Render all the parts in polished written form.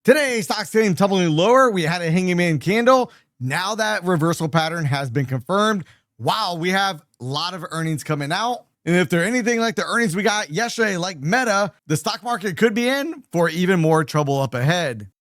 Today, stocks came tumbling lower. We had a hanging man candle. Now that reversal pattern has been confirmed. Wow, we have a lot of earnings coming out. And if they're anything like the earnings we got yesterday, like Meta, the stock market could be in for even more trouble up ahead.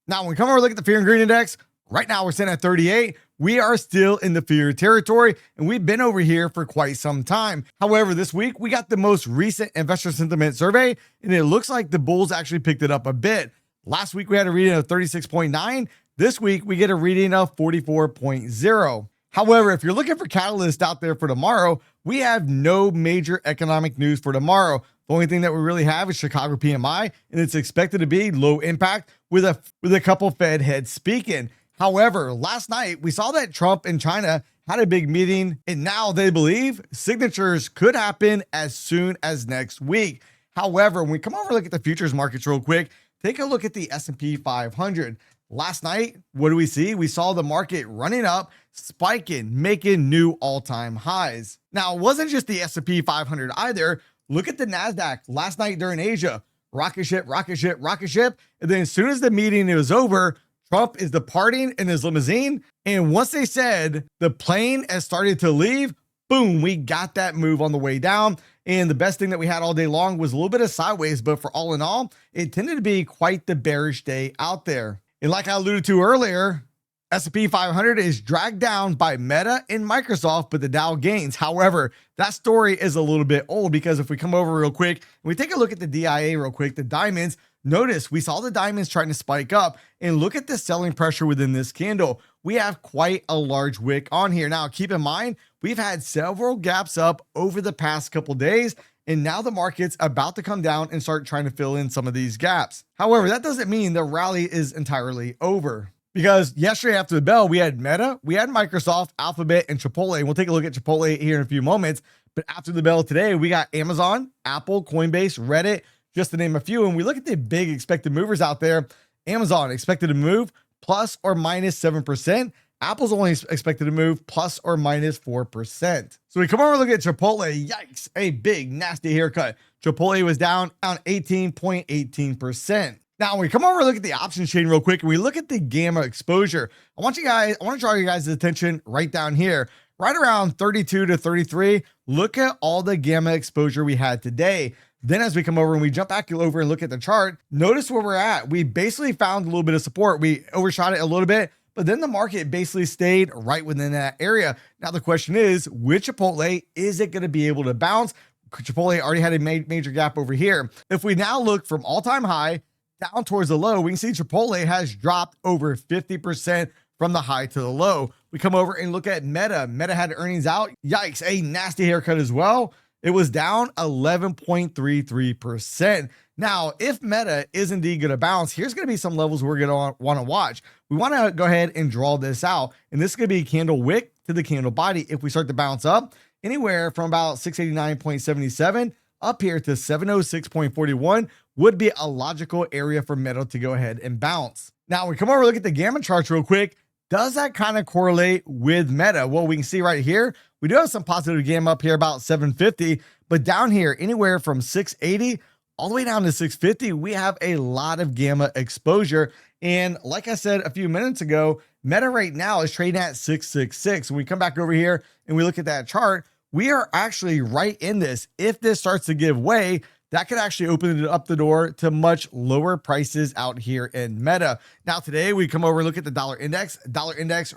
Now, when we come over and look at the fear and greed index, right now we're sitting at 38. We are still in the fear territory, and we've been over here for quite some time. However, this week we got the most recent investor sentiment survey, and it looks like the bulls actually picked it up a bit. Last week we had a reading of 36.9. This week we get a reading of 44.0. However, if you're looking for catalysts out there for tomorrow, we have no major economic news for tomorrow. The only thing that we really have is Chicago PMI, and it's expected to be low impact with a couple Fed heads speaking. However, last night we saw that Trump and China had a big meeting, and now they believe signatures could happen as soon as next week. However, when we come over and look at the futures markets real quick, take a look at the S&P 500. Last night, what do we see? We saw the market running up, spiking, making new all-time highs. Now, it wasn't just the S&P 500 either. Look at the NASDAQ last night during Asia. Rocket ship, rocket ship, rocket ship. And then as soon as the meeting was over, Trump is departing in his limousine. And once they said the plane has started to leave, boom, we got that move on the way down. And the best thing that we had all day long was a little bit of sideways, but for all in all, it tended to be quite the bearish day out there. And like I alluded to earlier, S&P 500 is dragged down by Meta and Microsoft, but the Dow gains. However, that story is a little bit old because if we come over real quick and we take a look at the DIA real quick, the diamonds, notice we saw the diamonds trying to spike up, and look at the selling pressure within this candle. We have quite a large wick on here. Now, keep in mind, we've had several gaps up over the past couple days, and now the market's about to come down and start trying to fill in some of these gaps. However, that doesn't mean the rally is entirely over, because yesterday after the bell, we had Meta, we had Microsoft, Alphabet, and Chipotle. And we'll take a look at Chipotle here in a few moments. But after the bell today, we got Amazon, Apple, Coinbase, Reddit, just to name a few. And we look at the big expected movers out there. Amazon expected to move plus or minus 7%. Apple's only expected to move plus or minus 4%. So we come over and look at Chipotle. Yikes, a big nasty haircut. Chipotle was down 18.18%. Now, when we come over and look at the options chain real quick, and we look at the gamma exposure, I want to draw you guys' attention right down here, right around 32 to 33. Look at all the gamma exposure we had today. Then as we come over and we jump back over and look at the chart, notice where we're at. We basically found a little bit of support. We overshot it a little bit, but then the market basically stayed right within that area. Now the question is, with Chipotle, is it going to be able to bounce? Chipotle already had a major gap over here. If we now look from all-time high down towards the low, we can see Chipotle has dropped over 50% from the high to the low. We come over and look at Meta. Meta had earnings out. Yikes, a nasty haircut as well. It was down 11.33%. Now, if Meta is indeed going to bounce, here's going to be some levels we're going to want to watch. We want to go ahead and draw this out. And this is going to be candle wick to the candle body. If we start to bounce up anywhere from about 689.77 up here to 706.41 would be a logical area for Meta to go ahead and bounce. Now, we come over and look at the gamma charts real quick. Does that kind of correlate with Meta? Well, we can see right here, we do have some positive gamma up here about 750, but down here, anywhere from 680 all the way down to 650, we have a lot of gamma exposure. And like I said a few minutes ago, Meta right now is trading at 666. When we come back over here and we look at that chart, we are actually right in this. If this starts to give way, that could actually open up the door to much lower prices out here in Meta. Now, today we come over and look at the dollar index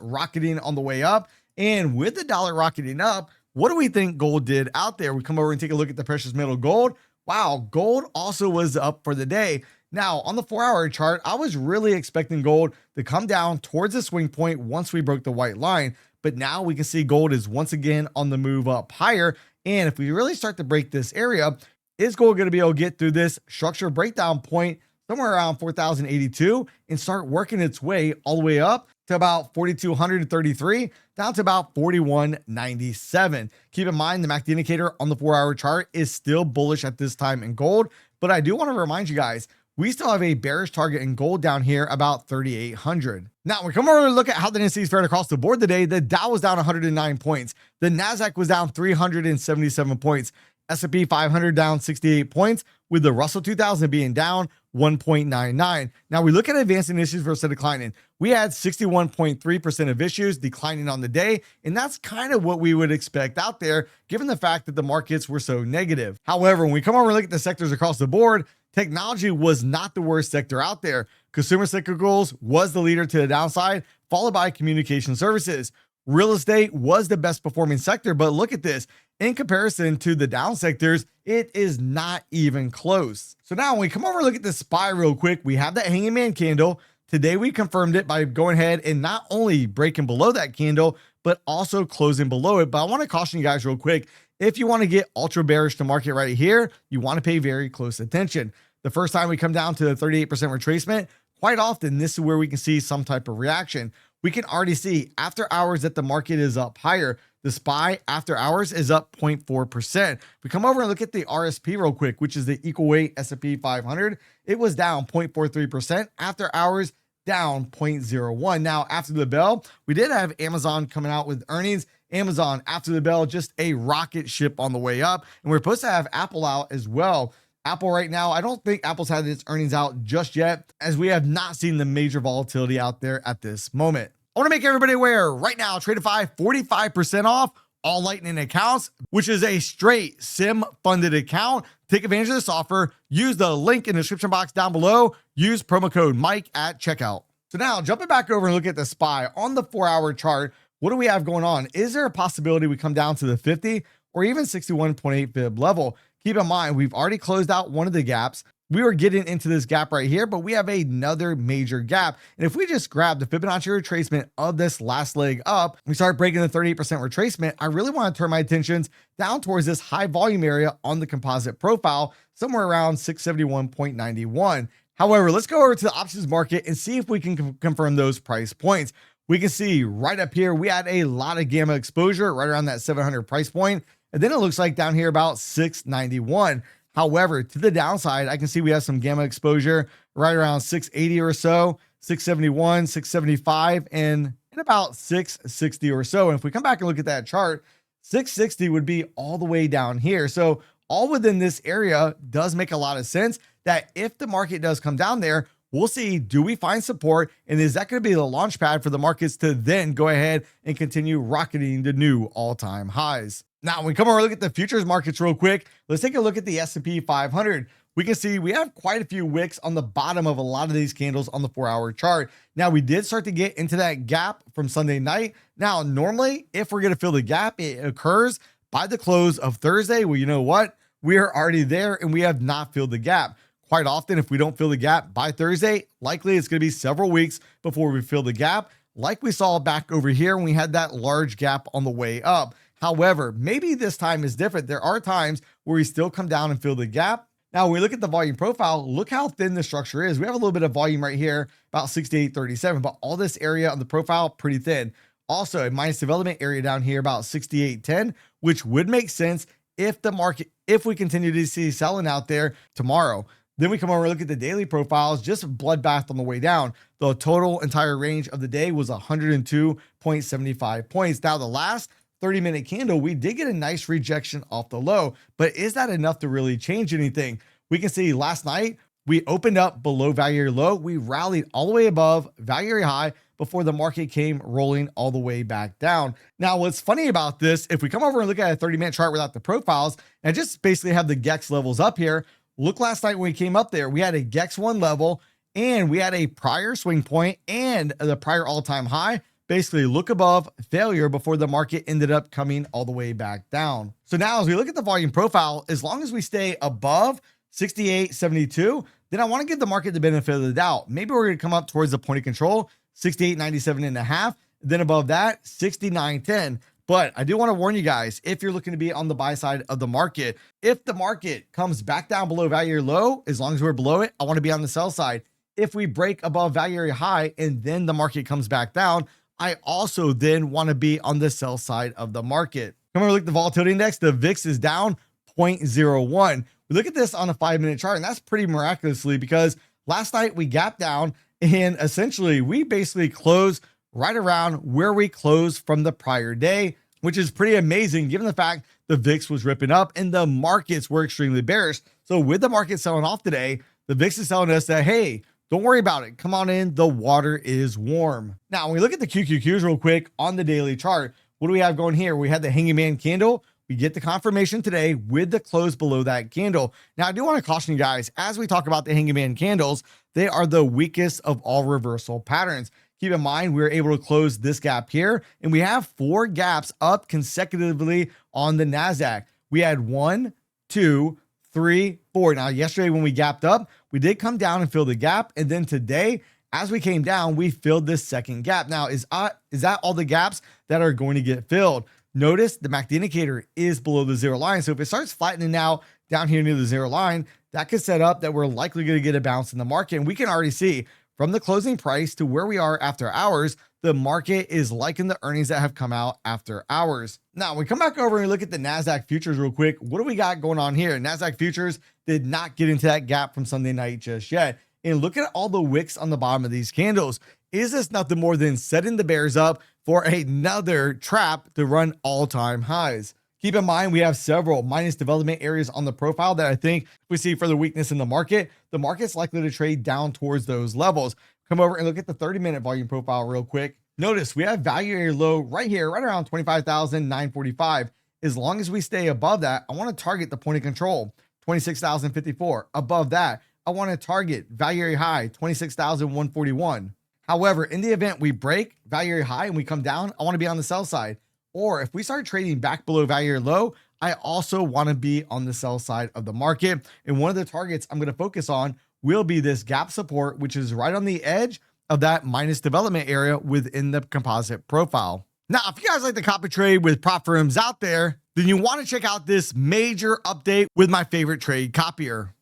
rocketing on the way up. And with the dollar rocketing up, what do we think gold did out there? We come over and take a look at the precious metal gold. Wow, gold also was up for the day. Now, on the 4-hour chart, I was really expecting gold to come down towards the swing point once we broke the white line. But now we can see gold is once again on the move up higher. And if we really start to break this area, is gold going to be able to get through this structure breakdown point somewhere around 4,082 and start working its way all the way up to about 4,233 down to about 4,197. Keep in mind, the MACD indicator on the 4-hour chart is still bullish at this time in gold, but I do want to remind you guys, we still have a bearish target in gold down here about 3,800. Now, when we come over and look at how the indices fared across the board today, the Dow was down 109 points. The NASDAQ was down 377 points. S&P 500 down 68 points, with the Russell 2000 being down 1.99. Now we look at advancing issues versus declining. We had 61.3% of issues declining on the day, and that's kind of what we would expect out there, given the fact that the markets were so negative. However, when we come over and look at the sectors across the board, technology was not the worst sector out there. Consumer cyclicals was the leader to the downside, followed by communication services. Real estate was the best performing sector, but look at this. In comparison to the down sectors, it is not even close. So now when we come over and look at the SPY real quick, we have that hanging man candle. Today we confirmed it by going ahead and not only breaking below that candle, but also closing below it. But I want to caution you guys real quick. If you want to get ultra bearish to market right here, you want to pay very close attention. The first time we come down to the 38% retracement, quite often this is where we can see some type of reaction. We can already see after hours that the market is up higher. The SPY after hours is up 0.4%. We come over and look at the RSP real quick, which is the equal weight S&P 500. It was down 0.43%. After hours, down 0.01. Now, after the bell, we did have Amazon coming out with earnings. Amazon, after the bell, just a rocket ship on the way up. And we're supposed to have Apple out as well. Apple right now, I don't think Apple's had its earnings out just yet, as we have not seen the major volatility out there at this moment. I want to make everybody aware right now, Tradeify 45% off all Lightning accounts, which is a straight SIM funded account. Take advantage of this offer. Use the link in the description box down below. Use promo code Mike at checkout. So now jumping back over and look at the SPY on the 4-hour chart, what do we have going on? Is there a possibility we come down to the 50 or even 61.8 fib level? Keep in mind, we've already closed out one of the gaps. We were getting into this gap right here, but we have another major gap. And if we just grab the Fibonacci retracement of this last leg up, we start breaking the 38% retracement. I really want to turn my attentions down towards this high volume area on the composite profile, somewhere around 671.91. However, let's go over to the options market and see if we can confirm those price points. We can see right up here, we had a lot of gamma exposure right around that 700 price point. And then it looks like down here about 691. However, to the downside, I can see we have some gamma exposure right around 680 or so, 671, 675, and about 660 or so. And if we come back and look at that chart, 660 would be all the way down here. So all within this area does make a lot of sense that if the market does come down there, we'll see, do we find support? And is that going to be the launch pad for the markets to then go ahead and continue rocketing to new all-time highs? Now, when we come over and look at the futures markets real quick, let's take a look at the S&P 500. We can see we have quite a few wicks on the bottom of a lot of these candles on the 4-hour chart. Now, we did start to get into that gap from Sunday night. Now, normally, if we're going to fill the gap, it occurs by the close of Thursday. Well, you know what? We are already there and we have not filled the gap. Quite often, if we don't fill the gap by Thursday, likely it's going to be several weeks before we fill the gap, like we saw back over here when we had that large gap on the way up. However, maybe this time is different. There are times where we still come down and fill the gap. Now, when we look at the volume profile, look how thin the structure is. We have a little bit of volume right here, about 68.37, but all this area on the profile, pretty thin. Also, a minus development area down here, about 68.10, which would make sense if the market, if we continue to see selling out there tomorrow. Then we come over and look at the daily profiles, just bloodbath on the way down. The total entire range of the day was 102.75 points. Now, the last 30-minute candle, we did get a nice rejection off the low, but is that enough to really change anything? We can see last night, we opened up below value area low. We rallied all the way above value area high before the market came rolling all the way back down. Now, what's funny about this, if we come over and look at a 30-minute chart without the profiles and just basically have the GEX levels up here, look last night when we came up there, we had a GEX 1 level and we had a prior swing point and the prior all-time high. Basically look above failure before the market ended up coming all the way back down. So now as we look at the volume profile, as long as we stay above 68.72, then I want to give the market the benefit of the doubt. Maybe we're going to come up towards the point of control, 68.97.5, then above that, 69.10. But I do want to warn you guys, if you're looking to be on the buy side of the market, if the market comes back down below value area low, as long as we're below it, I want to be on the sell side. If we break above value area high and then the market comes back down, I also then want to be on the sell side of the market. Come over, look at the volatility index. The VIX is down 0.01. We look at this on a 5-minute chart, and that's pretty miraculously because last night we gapped down and essentially we basically closed right around where we closed from the prior day, which is pretty amazing given the fact the VIX was ripping up and the markets were extremely bearish. So with the market selling off today, the VIX is telling us that, hey, don't worry about it. Come on in. The water is warm. Now, when we look at the QQQs real quick on the daily chart, what do we have going here? We had the hanging man candle. We get the confirmation today with the close below that candle. Now, I do want to caution you guys, as we talk about the hanging man candles, they are the weakest of all reversal patterns. Keep in mind, we were able to close this gap here, and we have 4 gaps up consecutively on the NASDAQ. We had 1, 2, 3, 4. Now, yesterday when we gapped up, we did come down and fill the gap. And then today, as we came down, we filled this second gap. Now, is that all the gaps that are going to get filled? Notice the MACD indicator is below the 0 line. So if it starts flattening out down here near the 0 line, that could set up that we're likely going to get a bounce in the market. And we can already see from the closing price to where we are after hours, the market is liking the earnings that have come out after hours. Now, we come back over and look at the NASDAQ futures real quick. What do we got going on here? NASDAQ futures did not get into that gap from Sunday night just yet. And look at all the wicks on the bottom of these candles. Is this nothing more than setting the bears up for another trap to run all-time highs? Keep in mind, we have several minus development areas on the profile that I think we see further weakness in the market's likely to trade down towards those levels. Come over and look at the 30-minute volume profile real quick. Notice we have value area low right here, right around 25,945. As long as we stay above that, I want to target the point of control, 26,054. Above that, I want to target value area high, 26,141. However, in the event we break value area high and we come down, I want to be on the sell side. Or if we start trading back below value area low, I also want to be on the sell side of the market. And one of the targets I'm going to focus on will be this gap support, which is right on the edge of that minus development area within the composite profile. Now, if you guys like to copy trade with prop firms out there, then you want to check out this major update with my favorite trade copier.